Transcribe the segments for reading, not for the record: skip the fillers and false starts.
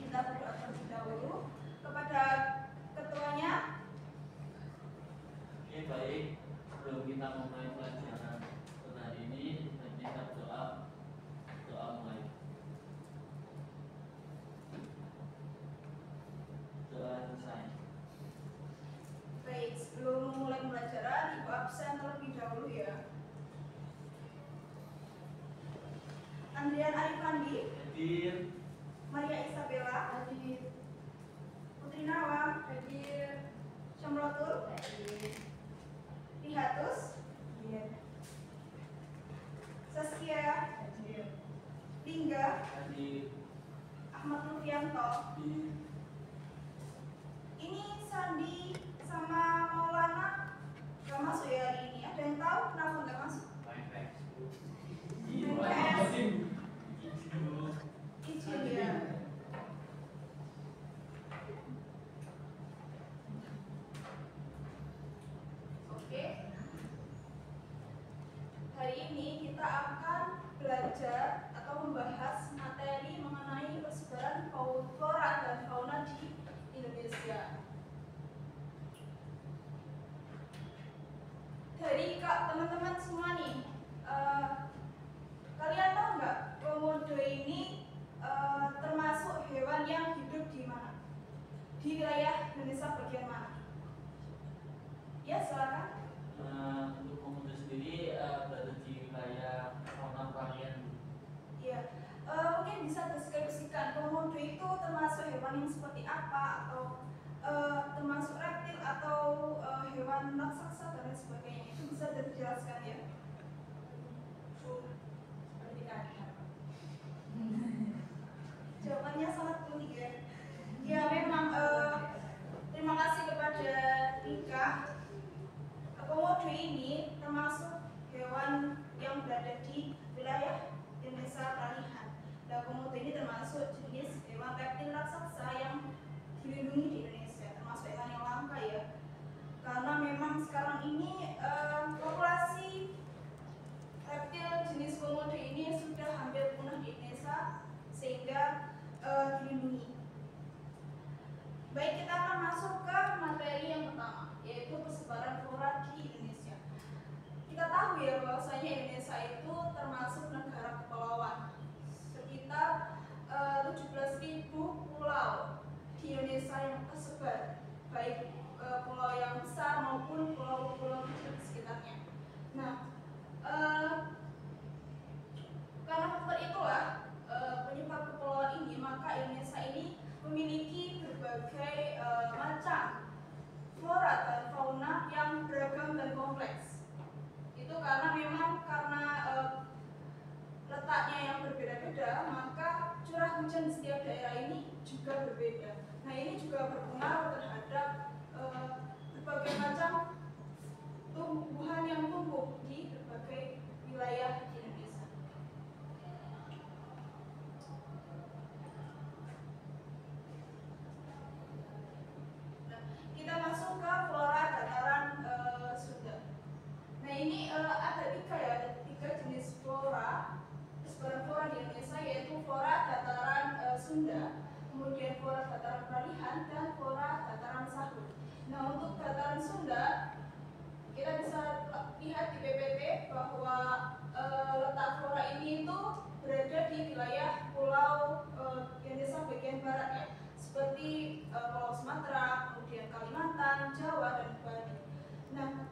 kita berdoa terlebih dahulu kepada ketuanya. Oke, baik. Sebelum kita memulai pelajaran pada hari ini, kita doa mulai. Doa selesai. Baik, sebelum memulai pelajaran, Ibu absen terlebih dahulu ya. Andrian Arifandi, Hadir. Maria Isabella, hadir. Putri Nawang, hadir. Syamrotul, hadir. Rihatus, hadir. Saskia, hadir. Lingga, Hadir. Ahmad Lufianto. Hadir. Ini Sandi sama Maulana gak masuk ya hari ini. Ada yang tahu kenapa gak masuk? Izin ya. Oke. Hari ini kita akan belajar atau membahas materi mengenai persebaran flora dan fauna di Indonesia. Dari teman-teman semua nih, kalian tahu nggak komodo ini termasuk hewan yang hidup di mana? Di wilayah Indonesia bagian mana? Ya, silakan. Untuk komodo sendiri berada di wilayah fauna varian. Ya, mungkin bisa deskripsikan komodo itu termasuk hewan yang seperti apa, atau termasuk reptil atau hewan raksasa dan lain sebagainya. Itu bisa dijelaskan ya. Seperti kata. Jawabannya sangat unik ya. Ya memang terima kasih kepada Rika. Komodo ini termasuk hewan yang berada di wilayah Indonesia peralihan. Nah, komodo ini termasuk jenis hewan reptil raksasa yang dilindungi di Indonesia, termasuk hewan yang langka ya. Karena memang sekarang ini populasi reptil jenis komodo ini sudah hampir punah di Indonesia sehingga dilindungi. Baik, kita akan masuk ke materi yang pertama, yaitu persebaran flora di Indonesia. Kita tahu ya bahwasanya Indonesia itu termasuk negara kepulauan. Sekitar 17.000 pulau di Indonesia yang tersebar, baik pulau yang besar maupun pulau-pulau kecil di sekitarnya. Nah, karena faktor itulah penyebab kepulauan ini, maka Indonesia ini memiliki berbagai macam flora dan fauna yang beragam dan kompleks. Itu karena memang letaknya yang berbeda-beda, maka curah hujan di setiap daerah ini juga berbeda. Nah, ini juga berpengaruh terhadap berbagai macam tumbuhan yang tumbuh di berbagai wilayah di Indonesia. Nah, kita masuk ke flora dataran Sunda. Nah, ini ada tiga jenis flora, persebaran flora di Indonesia, yaitu flora dataran Sunda, kemudian flora dataran peralihan, dan flora dataran Sahul. Nah, untuk dataran Sunda, kita bisa lihat di PPT bahwa letak flora ini itu berada di wilayah pulau Indonesia bagian barat ya, seperti Pulau Sumatera, kemudian Kalimantan, Jawa, dan Bali. Nah,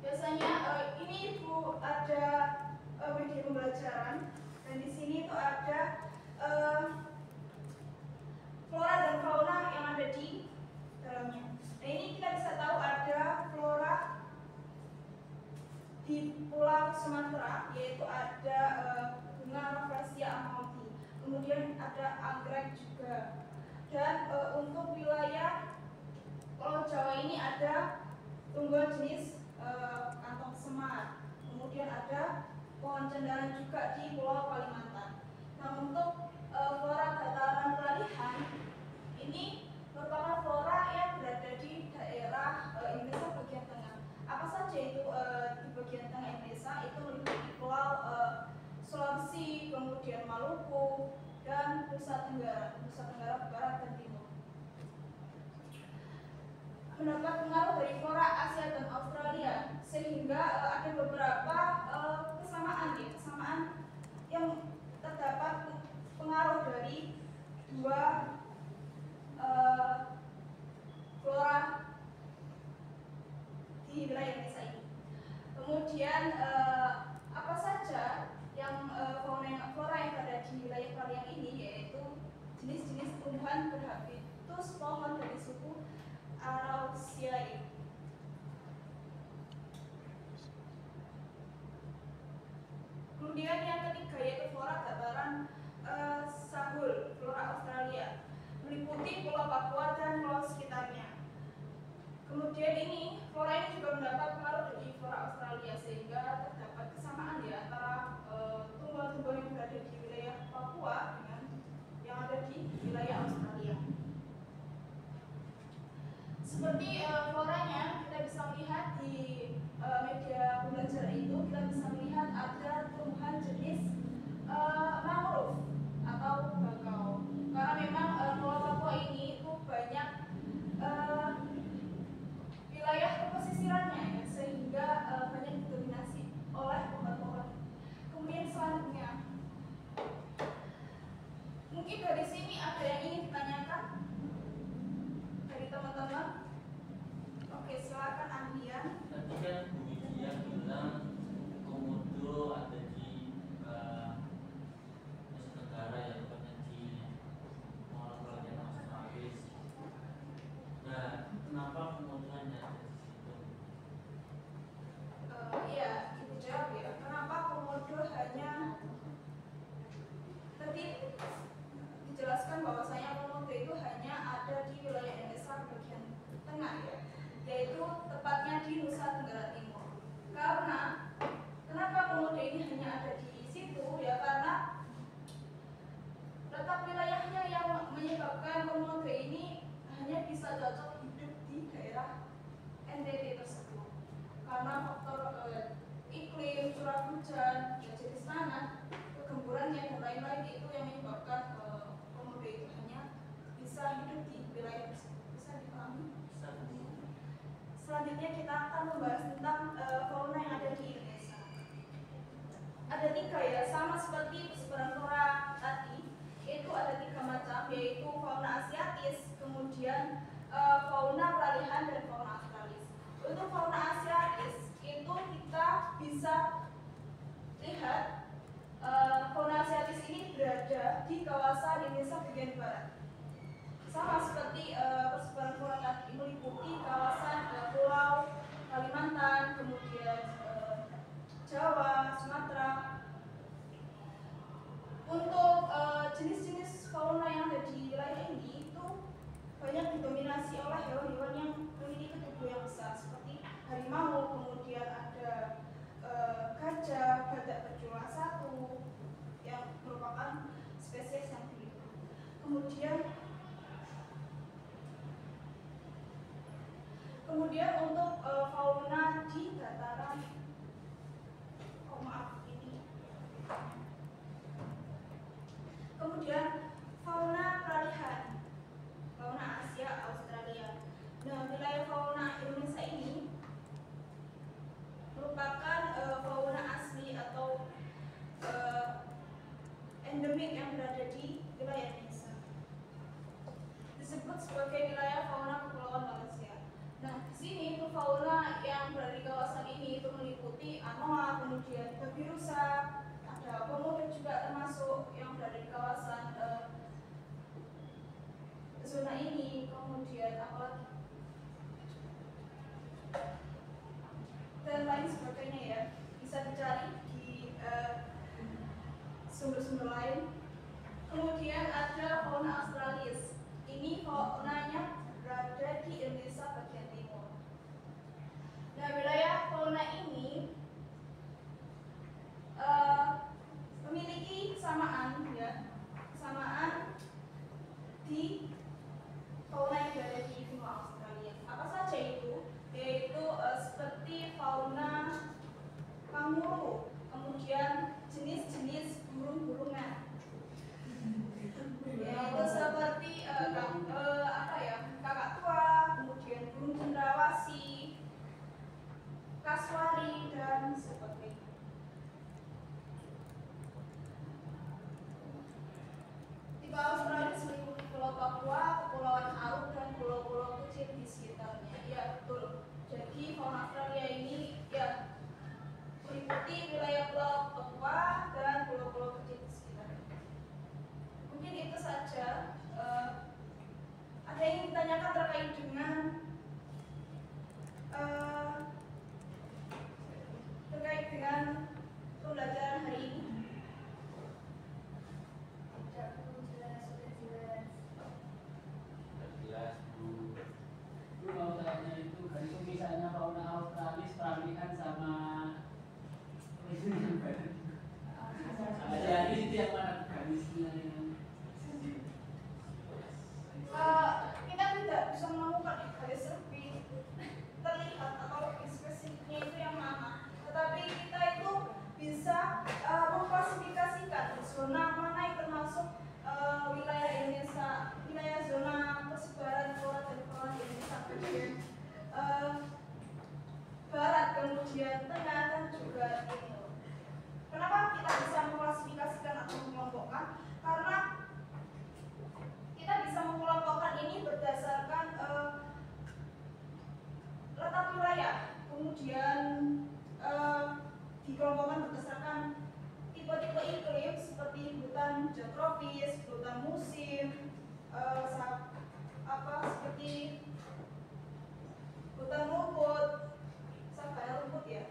biasanya ini Ibu ada media pembelajaran, dan di sini itu ada flora dan fauna yang ada di dalamnya. Nah, ini kita bisa tahu ada flora di Pulau Sumatera, yaitu ada bunga Rafflesia amalfi, kemudian ada anggrek juga. Dan untuk wilayah Pulau Jawa ini ada tumbuhan jenis kantong semar, kemudian ada pohon cendaran juga di Pulau Kalimantan. Nah, untuk flora dataran peralihan ini merupakan flora yang berada di daerah Indonesia bagian tengah. Apa saja itu di bagian tengah Indonesia? Itu meliputi Pulau Sulawesi, kemudian Maluku, dan Nusa Tenggara. Nusa Tenggara Barat dan Timur. Mendapat pengaruh dari flora Asia dan Australia, sehingga ada beberapa kesamaan yang terdapat pengaruh dari dua flora di wilayah Indonesia ini. Kemudian apa saja yang flora yang ada di wilayah kalian ini, yaitu jenis-jenis tumbuhan berhabitus pohon dari suku Araceae. Kemudian yang ketiga yaitu flora dataran Sahul, flora Australia, meliputi Pulau Papua dan pulau sekitarnya. Kemudian ini flora ini juga mendapat pengaruh dari flora Australia, sehingga terdapat kesamaan di antara tumbuhan-tumbuhan yang berada di wilayah Papua dengan yang ada di wilayah Australia. Seperti floranya kita bisa melihat di media pembelajaran itu, kita bisa melihat ada tumbuhan jenis mangrove atau bakau. Karena memang Pulau Papua ini itu banyak wilayah pesisirannya, ya, sehingga banyak didominasi oleh pohon-pohon. Kemudian selanjutnya, mungkin dari sini ada yang ingin ditanyakan dari teman-teman. Oke, silakan Andian. Tadi kan Bu Widya bilang komodo ada di Nusa Tenggara, ya, tepatnya di bagian Australis. Nah, kenapa komodo hanya ada di situ? Iya, Ibu jawab ya. Kenapa komodo hanya tadi dijelaskan bahwasanya komodo itu hanya ada di wilayah Indonesia bagian tengah, ya, yaitu tepatnya di Nusa Tenggara Timur. Karena kenapa komodo ini hanya ada di situ, ya, karena letak wilayahnya yang menyebabkan komodo ini hanya bisa cocok hidup di daerah NTT tersebut. Karena faktor iklim, curah hujan, jenis tanah, kegemburannya dan lain-lain itu yang menyebabkan komodo itu hanya bisa hidup di wilayah tersebut. Bisa dipahami? Selanjutnya kita akan membahas tentang fauna yang ada di Indonesia. Ada 3, ya, sama seperti persebaran flora tadi. Itu ada 3 macam, yaitu fauna asiatis, kemudian fauna peralihan, dan fauna australis. Untuk fauna asiatis itu kita bisa lihat fauna asiatis ini berada di kawasan Indonesia bagian barat. Sama seperti persebaran flora tadi, meliputi kawasan Pulau Kalimantan, kemudian Jawa, Sumatera. Untuk jenis-jenis fauna yang ada di wilayah ini itu banyak didominasi oleh hewan-hewan yang memiliki tubuh yang besar, seperti harimau, kemudian ada gajah, badak berjumlah 1 yang merupakan spesies yang dilindungi. Kemudian untuk fauna di dataran kemudian fauna peralihan, fauna Asia, Australia. Nah, wilayah fauna Indonesia ini merupakan fauna asli atau endemik yang berada di wilayah Indonesia. Disebut sebagai wilayah fauna Kepulauan Malaysia. Nah, di sini itu fauna yang berada di kawasan ini itu meliputi anoa, kemudian babi rusa, ada komodo juga termasuk yang berada di kawasan zona ini, kemudian apalagi dan lain sebagainya, ya, bisa dicari di sumber-sumber lain. Kemudian ada fauna australis. Ini faunanya berada di Indonesia bagian timur. Nah, wilayah fauna ini memiliki kesamaan, ya, kesamaan di fauna yang berada di benua Australia. Apa saja itu? Yaitu seperti fauna kanguru, jenis-jenis burung-burungan, yaitu seperti Papua, Kepulauan Aru, dan pulau-pulau kecil di sekitarnya. Ya betul. Jadi fauna Australia ini ya meliputi wilayah Pulau Papua dan pulau-pulau kecil di sekitarnya. Mungkin itu saja. Ada yang ditanyakan terkait dengan pembelajaran hari ini? Jelas Bu. Lu mau tanya itu misalnya fauna Australis peralihan sama ada itu yang mana garisnya yang kita tidak bisa menemukan garis lebih terlihat atau spesifiknya itu yang mana, tetapi kita itu bisa mengklasifikasikan zona mana yang termasuk wilayah Indonesia, wilayah zona persebaran flora dan fauna di Indonesia bagian barat, kemudian tengah dan juga timur. Kenapa kita bisa mengklasifikasikan atau mengelompokkan? Karena kita bisa mengelompokkan ini berdasarkan letak wilayah, kemudian dikelompokkan berdasarkan tipe-tipe iklim seperti hutan tropis, hutan musim, seperti hutan rumput, sabana rumput ya,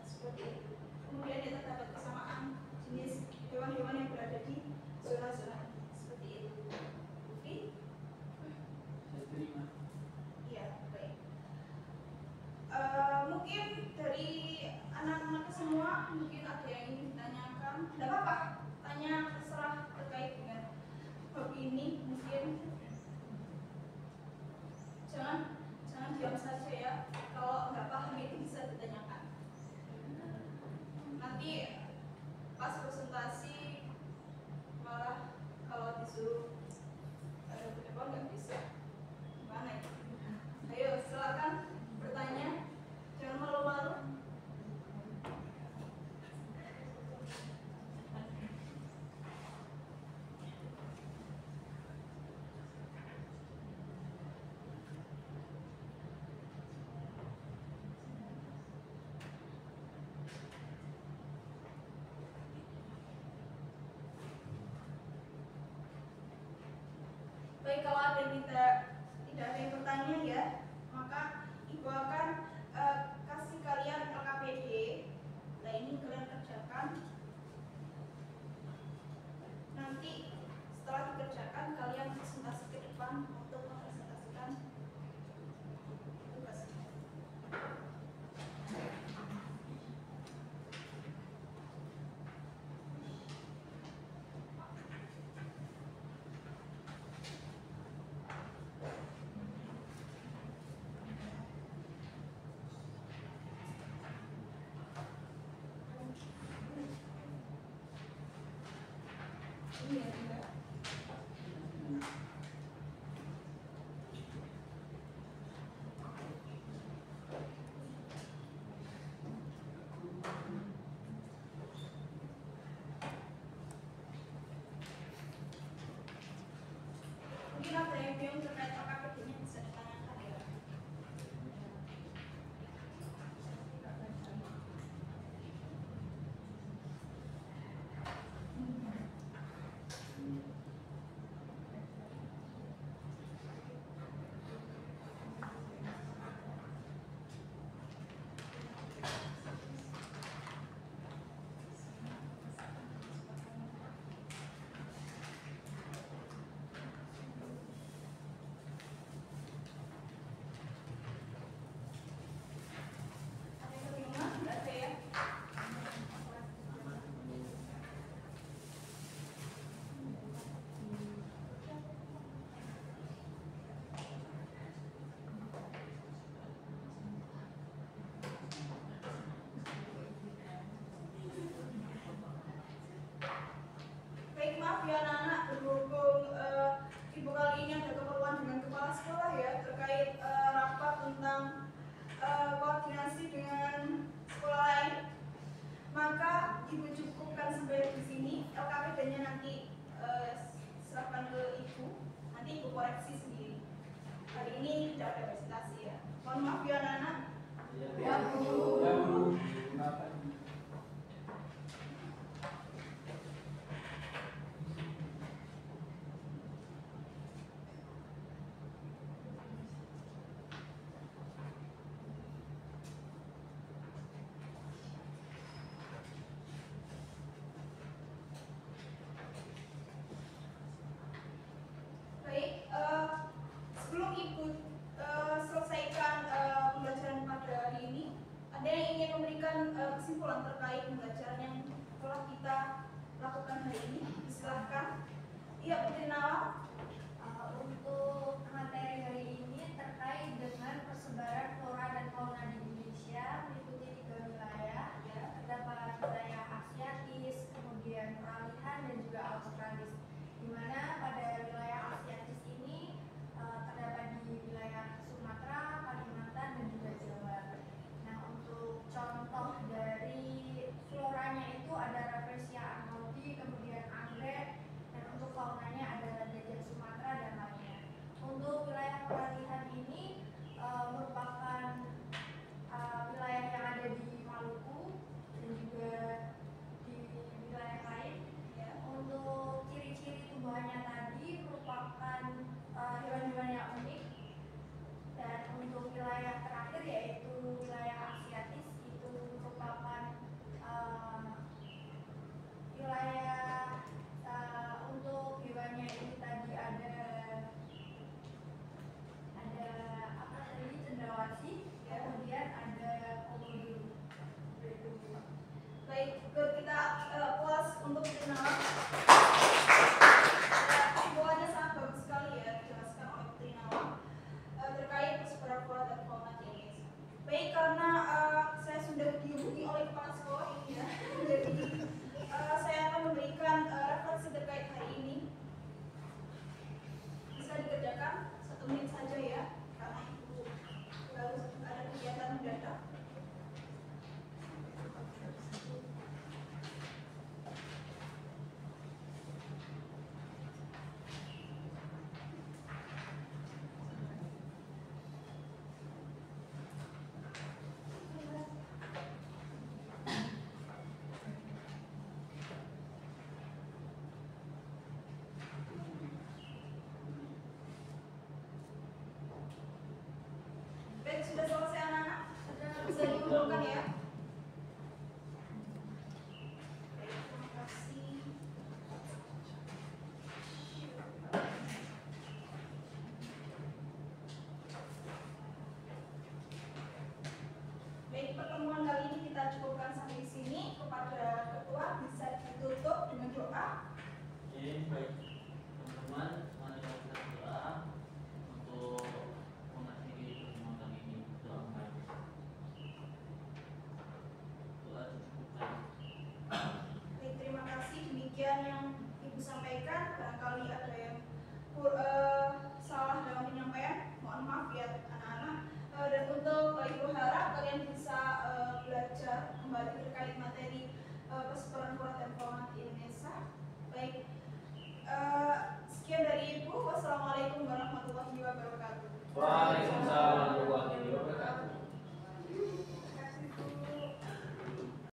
seperti itu. Kemudian kita dapat kesamaan jenis hewan-hewan yang berada di zona-zona seperti itu. Oke? saya terima. Iya, baik. Mungkin dari anak-anak semua mungkin ada yang ingin ditanyakan. Tidak apa-apa, tanya terserah terkait dengan bab ini. Mungkin jangan diam saja ya. Kalau nggak paham itu bisa ditanyakan. Nanti pas presentasi malah kalau disuruh ada ke depan nggak bisa. Gimana ya? Ayo silakan bertanya, jangan malu-malu. Baik, kalau ada yang tidak ada yang bertanya ya, maka Ibu akan kasih kalian LKPD. Nah ini kalian kerjakan. Nanti setelah dikerjakan kalian presentasi ke depan untuk mempresentasikan tugas. Iya, juga. Mungkin ada yang bingung terkait LKPD-nya bisa ditanyakan ya. ada presentasi ya. Mohon maaf ya anak-anak. Ya, Bu. Ya, Bu. Maafkan. Baik, sebelum ikut selesaikan pembelajaran pada hari ini, ada yang ingin memberikan kesimpulan terkait pembelajaran yang telah kita lakukan hari ini? Silahkan. Iya, Putri Nala. Untuk materi hari ini terkait dengan persebaran flora dan fauna di Indonesia meliputi 3 wilayah, ya, terdapat wilayah Asiatis, kemudian peralihan dan juga Australis. Di mana pada wilayah Asiatis ini terdapat di wilayah Sumatera, Kalimantan dan juga Jawa. Nah, untuk contoh dari floranya itu ada Rafflesia arnoldi, kemudian anggrek, dan untuk faunanya ada gajah Sumatera dan lainnya. Untuk wilayah peralihan ini merupakan wilayah yang ada di Maluku dan juga di wilayah lain. Ya. Untuk ciri-ciri tumbuhannya tadi merupakan hewan-hewan yang unik. Dan untuk wilayah terakhir yaitu wilayah Asiatis itu merupakan wilayah untuk hewannya ini tadi ada apa tadi cendrawasih, kemudian ada komodo. Baik, kita puas untuk Putri Nala. Kesimpulannya sangat bagus sekali ya dijelaskan oleh Putri Nala terkait persebaran flora dan fauna di Indonesia. Baik, karena saya sudah dihubungi oleh kepala sekolah ini ya, jadi saya akan memberikan referensi terkait hari ini. Bisa dikerjakan 1 menit saja ya, karena itu harus ada kegiatan mendadak. Baik, sudah selesai anak-anak? Bisa dikumpulkan ya? Baik, terima kasih. Baik, pertemuan kali ini kita cukupkan sampai di sini. Kepada ketua bisa ditutup dengan doa. Oke, baik teman-teman, mari kita berdoa untuk mengakhiri pertemuan kali ini. Doa baik. Doa cukupkan. Baik, terima kasih. Demikian yang Ibu sampaikan. Barangkali ada yang salah dalam penyampaian, mohon maaf ya anak-anak. Dan untuk Ibu harap kalian bisa belajar kembali terkait materi persebaran flora dan fauna di Indonesia. Baik, sekian dari Ibu. Wassalamualaikum warahmatullahi wabarakatuh.